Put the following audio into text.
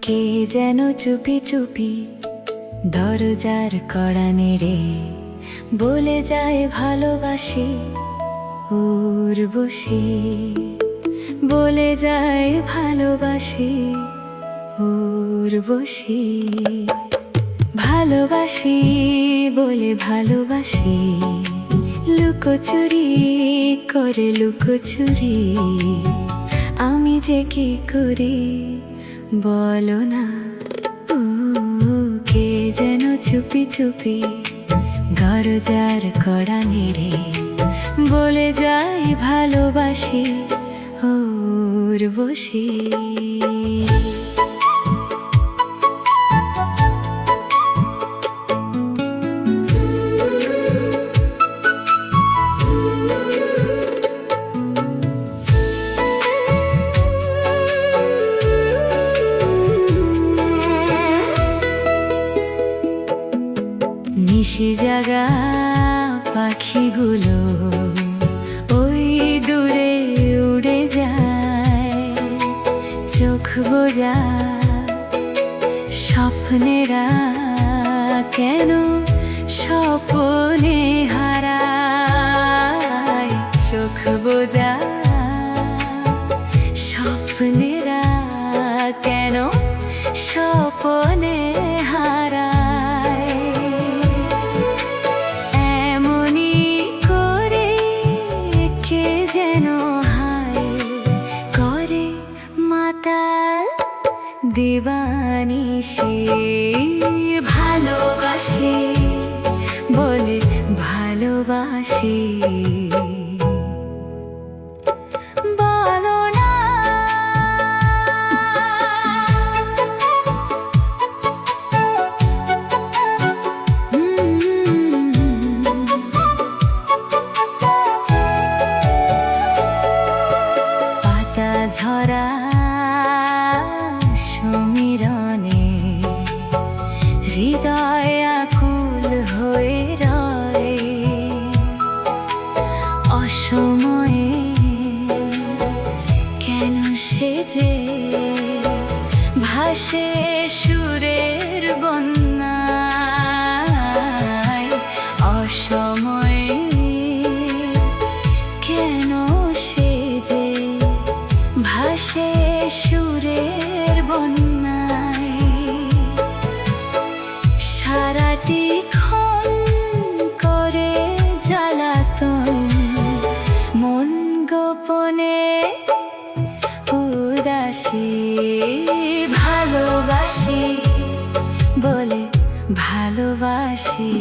কে যেন চুপি চুপি দরজার কড়া নেড়ে বলে যায় ভালোবাসি উর্বশী, বলে যায় ভালোবাসি উর্বশী। ভালোবাসি বলে ভালোবাসি, লুকোচুরি করে লুকোচুরি। আমি যে কি করি বলো না, কে যেন চুপি চুপি দরজার কড়া নেড়ে বলে যায় ভালোবাসি উর্বশী। নিশি জাগা পাখিগুলো ওই দূরে উড়ে যায়, চোখ বোঝা স্বপ্নেরা কেন স্বপ্নে হারায়। চোখ বোঝা স্বপ্নেরা কেন স্বপ্নে হারায়। দিবানিশি ভালোবাসি বলে ভালোবাসি, বলো না পাতা ঝরা সমীরণে হৃদয় আকুল হয়ে রয়। অসময়ে কেন সে যে ভাসে সুরের বন্যায়। অসময়ে কেন সে যে ভাসে সুরের বন্যায়। সারাটি ক্ষণ করে জ্বালাতন মন গোপনে উদাসী। ভালোবাসি বলে ভালোবাসি।